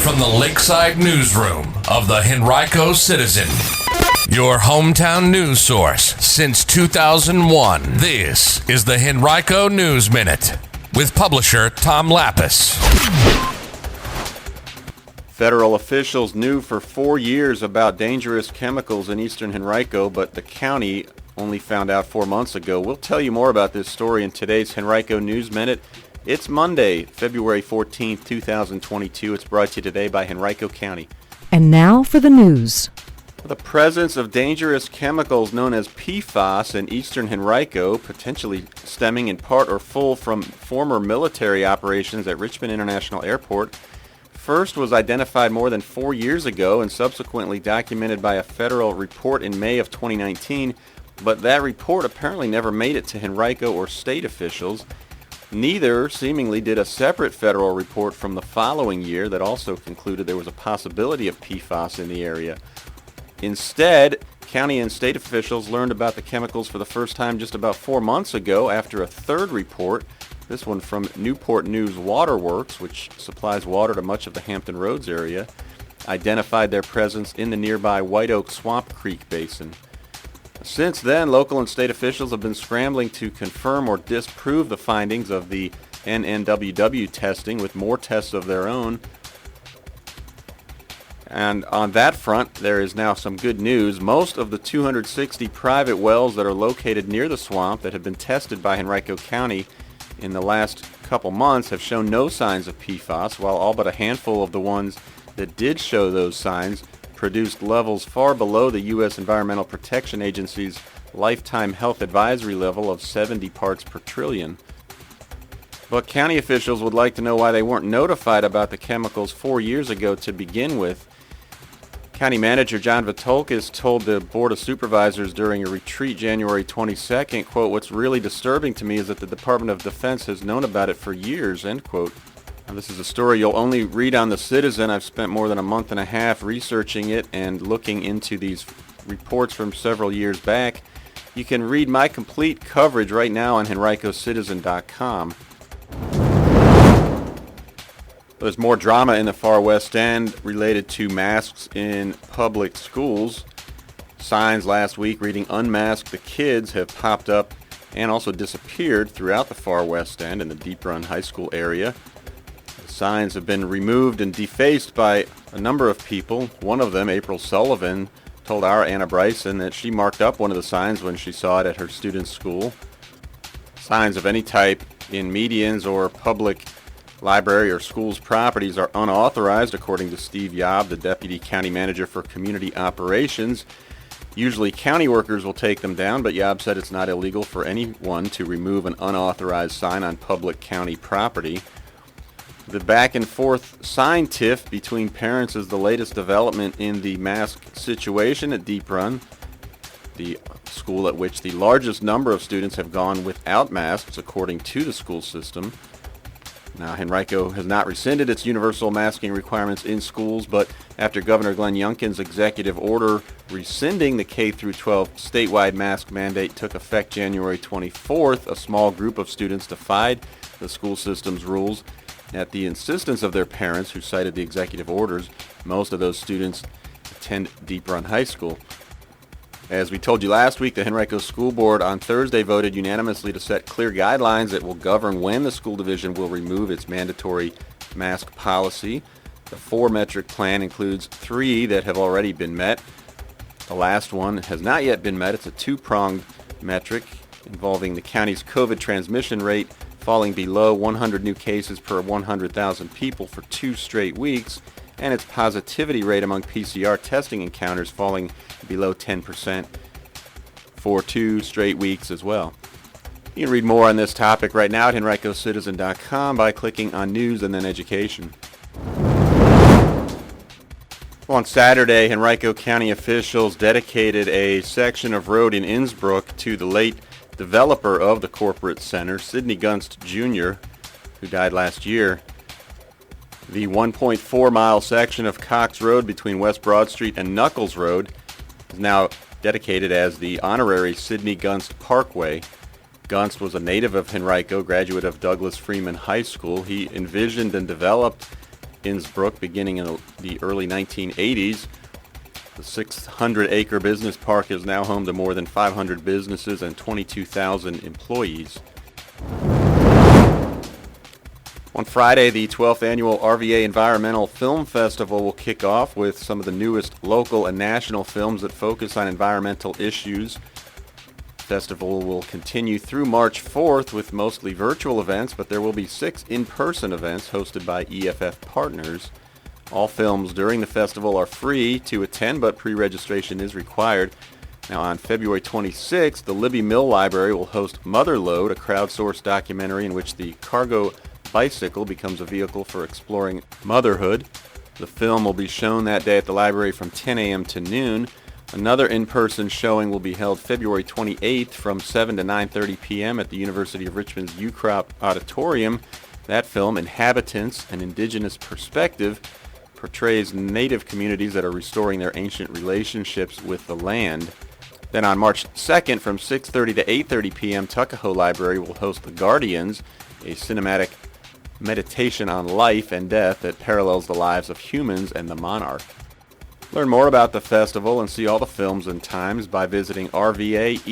from the Lakeside Newsroom of the Henrico Citizen, your hometown news source since 2001. This is the Henrico News Minute with publisher Tom Lapis. Federal officials knew for 4 years about dangerous chemicals in Eastern Henrico, but the county only found out 4 months ago. We'll tell you more about this story in today's Henrico News Minute. It's Monday, February 14th, 2022. It's brought to you today by Henrico County. And now for the news. The presence of dangerous chemicals known as PFAS in Eastern Henrico, potentially stemming in part or full from former military operations at Richmond International Airport, first was identified more than 4 years ago and subsequently documented by a federal report in May of 2019, but that report apparently never made it to Henrico or state officials. Neither, seemingly, did a separate federal report from the following year that also concluded there was a possibility of PFAS in the area. Instead, county and state officials learned about the chemicals for the first time just about 4 months ago after a third report, this one from Newport News Waterworks, which supplies water to much of the Hampton Roads area, identified their presence in the nearby White Oak Swamp Creek Basin. Since then, local and state officials have been scrambling to confirm or disprove the findings of the NNWW testing with more tests of their own. And on that front, there is now some good news. Most of the 260 private wells that are located near the swamp that have been tested by Henrico County in the last couple months have shown no signs of PFAS, while all but a handful of the ones that did show those signs produced levels far below the U.S. Environmental Protection Agency's lifetime health advisory level of 70 parts per trillion. But county officials would like to know why they weren't notified about the chemicals 4 years ago to begin with. County Manager John Vitolkis told the Board of Supervisors during a retreat January 22nd, quote, "What's really disturbing to me is that the Department of Defense has known about it for years," end quote. Now, this is a story you'll only read on The Citizen. I've spent more than a month and a half researching it and looking into these reports from several years back. You can read my complete coverage right now on henricocitizen.com. There's more drama in the far West End related to masks in public schools. Signs last week reading "Unmask the Kids" have popped up and also disappeared throughout the far West End in the Deep Run High School area. The signs have been removed and defaced by a number of people. One of them, April Sullivan, told our Anna Bryson that she marked up one of the signs when she saw it at her student's school. Signs of any type in medians or public library or school's properties are unauthorized, according to Steve Yob, the Deputy County Manager for Community Operations. Usually county workers will take them down, but Yob said it's not illegal for anyone to remove an unauthorized sign on public county property. The back and forth sign tiff between parents is the latest development in the mask situation at Deep Run, the school at which the largest number of students have gone without masks, according to the school system. Now, Henrico has not rescinded its universal masking requirements in schools, but after Governor Glenn Youngkin's executive order rescinding the K-12 statewide mask mandate took effect January 24th, a small group of students defied the school system's rules. At the insistence of their parents, who cited the executive orders, most of those students attend Deep Run High School. As we told you last week, the Henrico School Board on Thursday voted unanimously to set clear guidelines that will govern when the school division will remove its mandatory mask policy. The 4-metric plan includes 3 that have already been met. The last one has not yet been met. It's a 2-pronged metric involving the county's COVID transmission rate falling below 100 new cases per 100,000 people for 2 straight weeks, and its positivity rate among PCR testing encounters falling below 10% for 2 straight weeks as well. You can read more on this topic right now at henricocitizen.com by clicking on News and then Education. Well, on Saturday, Henrico County officials dedicated a section of road in Innsbrook to the late developer of the corporate center, Sidney Gunst Jr., who died last year. The 1.4-mile section of Cox Road between West Broad Street and Knuckles Road is now dedicated as the honorary Sidney Gunst Parkway. Gunst was a native of Henrico, graduate of Douglas Freeman High School. He envisioned and developed Innsbrook beginning in the early 1980s. The 600-acre business park is now home to more than 500 businesses and 22,000 employees. On Friday, the 12th annual RVA Environmental Film Festival will kick off with some of the newest local and national films that focus on environmental issues. The festival will continue through March 4th with mostly virtual events, but there will be 6 in-person events hosted by EFF partners. All films during the festival are free to attend, but pre-registration is required. Now, on February 26th, the Libby Mill Library will host Motherload, a crowdsourced documentary in which the cargo bicycle becomes a vehicle for exploring motherhood. The film will be shown that day at the library from 10 a.m. to noon. Another in-person showing will be held February 28th from 7 to 9:30 p.m. at the University of Richmond's UCrop Auditorium. That film, Inhabitants, an Indigenous Perspective, portrays native communities that are restoring their ancient relationships with the land. Then on March 2nd from 6:30 to 8:30 p.m., Tuckahoe Library will host The Guardians, a cinematic meditation on life and death that parallels the lives of humans and the monarch. Learn more about the festival and see all the films and times by visiting rvaeff.org.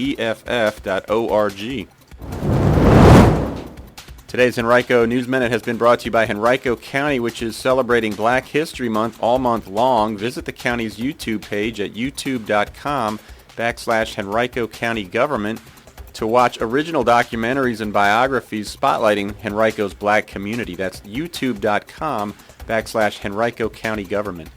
Today's Henrico News Minute has been brought to you by Henrico County, which is celebrating Black History Month all month long. Visit the county's YouTube page at youtube.com/Henrico County Government to watch original documentaries and biographies spotlighting Henrico's black community. That's youtube.com/Henrico County Government.